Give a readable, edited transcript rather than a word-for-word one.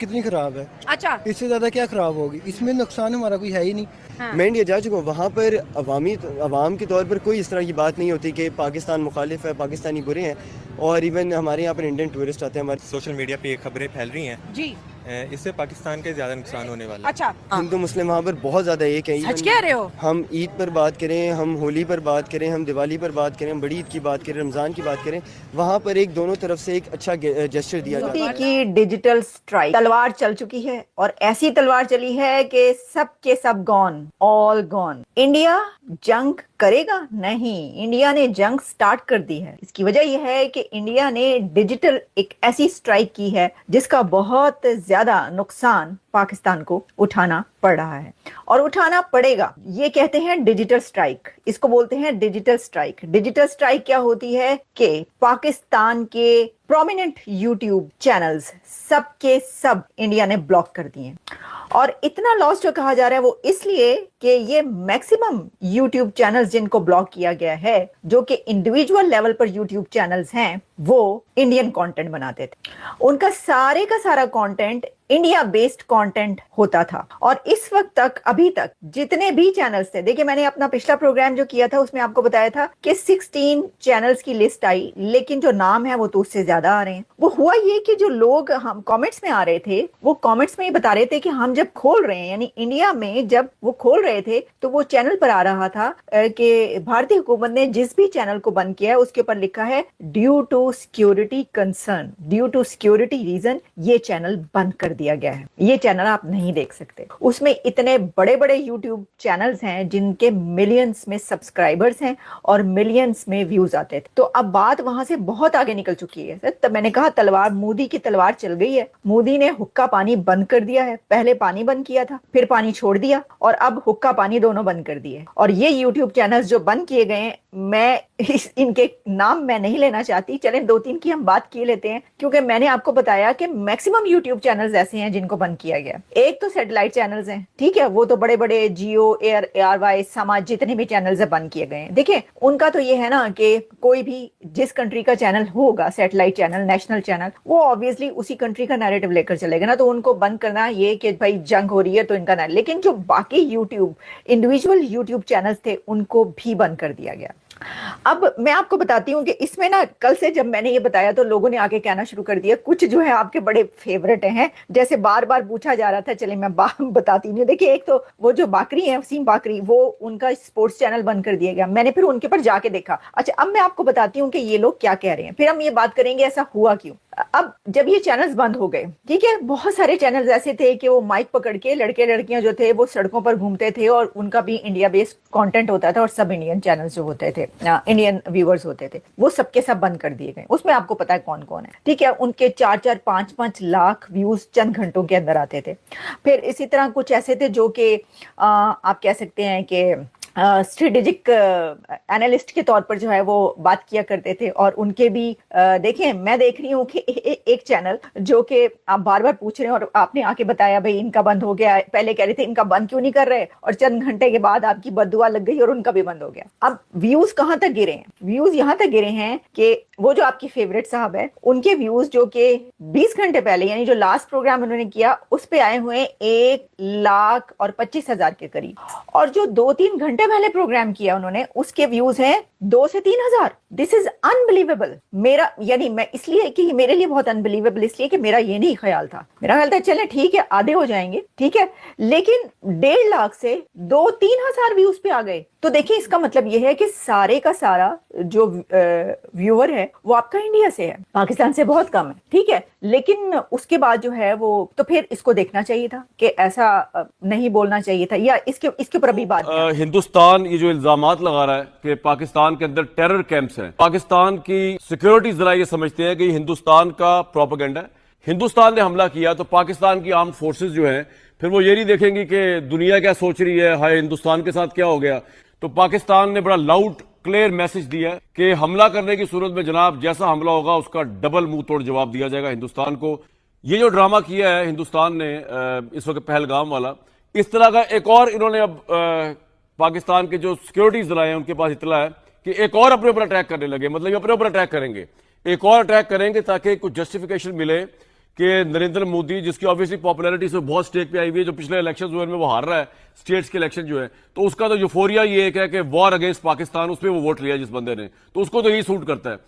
कितनी खराब है। अच्छा, इससे ज्यादा क्या खराब होगी, इसमें नुकसान हमारा कोई है ही नहीं। हाँ। मैं इंडिया जा चुका हूँ, वहाँ पर अवाम के तौर पर कोई इस तरह की बात नहीं होती कि पाकिस्तान मुखालिफ है, पाकिस्तानी बुरे हैं। और इवन हमारे यहाँ पर इंडियन टूरिस्ट आते हैं। हमारे सोशल मीडिया पे ये खबरें फैल रही हैं, जी, इससे पाकिस्तान के ज़्यादा नुकसान होने वाला है। अच्छा, हिंदू मुस्लिम वहाँ पर बहुत ज़्यादा एक है। सच कह रहे हो? हम ईद पर बात करें, हम होली पर बात करें, हम दिवाली पर बात करें, हम बड़ी ईद की बात करें, रमज़ान की बात करें, वहाँ पर एक दोनों तरफ से एक अच्छा जेस्चर दिया जाता है। मोदी की डिजिटल स्ट्राइक तलवार चल चुकी है और ऐसी तलवार चली है कि सब के सब गॉन, ऑल गॉन। इंडिया जंग करेगा? नहीं, इंडिया ने जंग स्टार्ट कर दी है। इसकी वजह यह है कि इंडिया ने डिजिटल एक ऐसी स्ट्राइक की है जिसका बहुत ज्यादा नुकसान पाकिस्तान को उठाना पड़ रहा है और उठाना पड़ेगा। ये कहते हैं डिजिटल स्ट्राइक, इसको बोलते हैं डिजिटल स्ट्राइक। डिजिटल स्ट्राइक क्या होती है कि पाकिस्तान के प्रोमिनेंट यूट्यूब चैनल्स सब के सब इंडिया ने ब्लॉक कर दिए। और इतना लॉस जो कहा जा रहा है वो इसलिए कि ये मैक्सिमम यूट्यूब चैनल्स जिनको ब्लॉक किया गया है, जो कि इंडिविजुअल लेवल पर यूट्यूब चैनल्स हैं, वो इंडियन कंटेंट बनाते थे। उनका सारे का सारा कंटेंट इंडिया बेस्ड कंटेंट होता था। और इस वक्त तक, अभी तक जितने भी चैनल्स थे, देखिए मैंने अपना पिछला प्रोग्राम जो किया था उसमें आपको बताया था कि 16 चैनल्स की लिस्ट आई, लेकिन जो नाम है वो तो उससे ज्यादा आ रहे हैं। वो हुआ ये कि जो लोग हम कमेंट्स में आ रहे थे, वो कमेंट्स में ही बता रहे थे कि हम जब खोल रहे हैं, यानी इंडिया में जब वो खोल रहे थे तो वो चैनल पर आ रहा था कि भारतीय हुकूमत ने जिस भी चैनल को बंद किया है उसके ऊपर लिखा है due to security concern, due to security reason ये चैनल बंद कर दिया गया है, ये चैनल आप नहीं देख सकते। उसमें इतने बड़े बड़े यूट्यूब चैनल्स हैं जिनके मिलियंस में सब्सक्राइबर्स हैं और मिलियंस में व्यूज आते थे। तो अब बात वहां से बहुत आगे निकल चुकी है। तब मैंने कहा तलवार, मोदी की तलवार चल गई है। मोदी ने हुक्का पानी बंद कर दिया है। पहले पानी बंद किया था, फिर पानी छोड़ दिया और अब हुक्का पानी दोनों बंद कर दिए। और ये यूट्यूब चैनल्स जो बंद किए गए हैं, मैं इनके नाम मैं नहीं लेना चाहती, चलें 2-3 की हम बात किए लेते हैं, क्योंकि मैंने आपको बताया कि मैक्सिमम यूट्यूब चैनल्स ऐसे हैं जिनको बंद किया गया। एक तो सैटेलाइट चैनल्स हैं, ठीक है, वो तो बड़े बड़े जियो, एयर, ARY, समाज, जितने भी चैनल्स है बंद किए गए हैं। देखिए उनका तो ये है ना कि कोई भी जिस कंट्री का चैनल होगा, सैटेलाइट चैनल, नेशनल चैनल, वो ऑब्वियसली उसी कंट्री का नैरेटिव लेकर चलेगा ना, तो उनको बंद करना ये कि भाई जंग हो रही है तो इनका नैरेटिव। लेकिन जो बाकी यूट्यूब इंडिविजुअल यूट्यूब चैनल्स थे उनको भी बंद कर दिया गया। अब मैं आपको बताती हूँ कि इसमें ना, कल से जब मैंने ये बताया तो लोगों ने आके कहना शुरू कर दिया, कुछ जो है आपके बड़े फेवरेट हैं, जैसे बार बार पूछा जा रहा था, चले मैं बताती हूँ। देखिए एक तो वो जो बाकरी है, वसीम बाकरी, वो उनका स्पोर्ट्स चैनल बंद कर दिया गया। मैंने फिर उनके पर जाके देखा। अच्छा, अब मैं आपको बताती हूँ कि ये लोग क्या कह रहे हैं, फिर हम ये बात करेंगे ऐसा हुआ क्यों। अब जब ये चैनल्स बंद हो गए, ठीक है, बहुत सारे चैनल्स ऐसे थे कि वो माइक पकड़ के लड़के लड़कियां जो थे वो सड़कों पर घूमते थे और उनका भी इंडिया बेस्ड कंटेंट होता था और सब इंडियन चैनल्स जो होते थे, इंडियन व्यूअर्स होते थे, वो सबके सब बंद कर दिए गए। उसमें आपको पता है कौन कौन है, ठीक है, उनके 4-4, 5-5 लाख व्यूज चंद घंटों के अंदर आते थे। फिर इसी तरह कुछ ऐसे थे जो कि आप कह सकते हैं कि स्ट्रेटेजिक एनालिस्ट के तौर पर जो है वो बात किया करते थे। और उनके भी देखें, मैं देख रही हूँ कि एक चैनल जो कि आप बार बार पूछ रहे हैं और आपने आके बताया भाई इनका बंद हो गया, पहले कह रहे थे इनका बंद क्यों नहीं कर रहे, और चंद घंटे के बाद आपकी बद्दुआ लग गई और उनका भी बंद हो गया। अब व्यूज कहाँ तक गिरे हैं? व्यूज यहाँ तक गिरे हैं कि वो जो आपकी फेवरेट साहब है, उनके व्यूज जो कि 20 घंटे पहले, यानी जो लास्ट प्रोग्राम उन्होंने किया उस पे आए हुए 1,25,000 के करीब, और जो 2-3 घंटे पहले प्रोग्राम किया उन्होंने उसके व्यूज हैं 2 से 3,000। This is unbelievable. मेरा, यानी मैं इसलिए कि मेरे लिए बहुत अनबिलीवेबल इसलिए कि मेरा ये नहीं ख्याल था। मेरा ख्याल था चले ठीक है आधे हो जाएंगे, ठीक है, लेकिन 1.5 लाख से 2-3 हजार व्यूज पे आ गए। तो देखिए इसका मतलब यह है कि सारे का सारा जो व्यूअर है वो आपका इंडिया से है, पाकिस्तान से बहुत कम है, ठीक है। लेकिन उसके बाद जो है वो, तो फिर इसको देखना चाहिए था कि ऐसा नहीं बोलना चाहिए था, या इसके ऊपर अभी बात हिंदुस्तान ये जो इल्जामात लगा रहा है कि पाकिस्तान के अंदर टेरर कैंप्स हैं, पाकिस्तान की सिक्योरिटी जरा ये समझते हैं कि ये हिंदुस्तान का प्रोपेगेंडा है। हिंदुस्तान ने हमला किया तो पाकिस्तान की आर्म्ड फोर्सेस जो हैं फिर वो ये नहीं देखेंगी कि दुनिया क्या सोच रही है, हाय हिंदुस्तान के साथ क्या हो गया। तो पाकिस्तान ने बड़ा लाउड क्लियर मैसेज दिया है कि हमला करने की सूरत में जनाब जैसा हमला होगा उसका डबल मुंह तोड़ जवाब दिया जाएगा हिंदुस्तान को। ये जो ड्रामा किया है हिंदुस्तान ने इस वक्त पहलगाम वाला, इस तरह का एक और इन्होंने अब पाकिस्तान के जो सिक्योरिटी जराए हैं उनके पास इतला है कि एक और अपने ऊपर अटैक करने लगे, मतलब ये अपने ऊपर अटैक करेंगे, एक और अटैक करेंगे ताकि कुछ जस्टिफिकेशन मिले कि नरेंद्र मोदी, जिसकी ऑब्वियसली पॉपुलैरिटी से बहुत स्टेक पे आई हुई है, जो पिछले इलेक्शन हुए में वो हार रहा है, स्टेट्स के इलेक्शन जो है, तो उसका तो यूफोरिया ये एक है कि वॉर अगेंस्ट पाकिस्तान, उस पर वो वोट लिया जिस बंदे ने, तो उसको तो यही सूट करता है।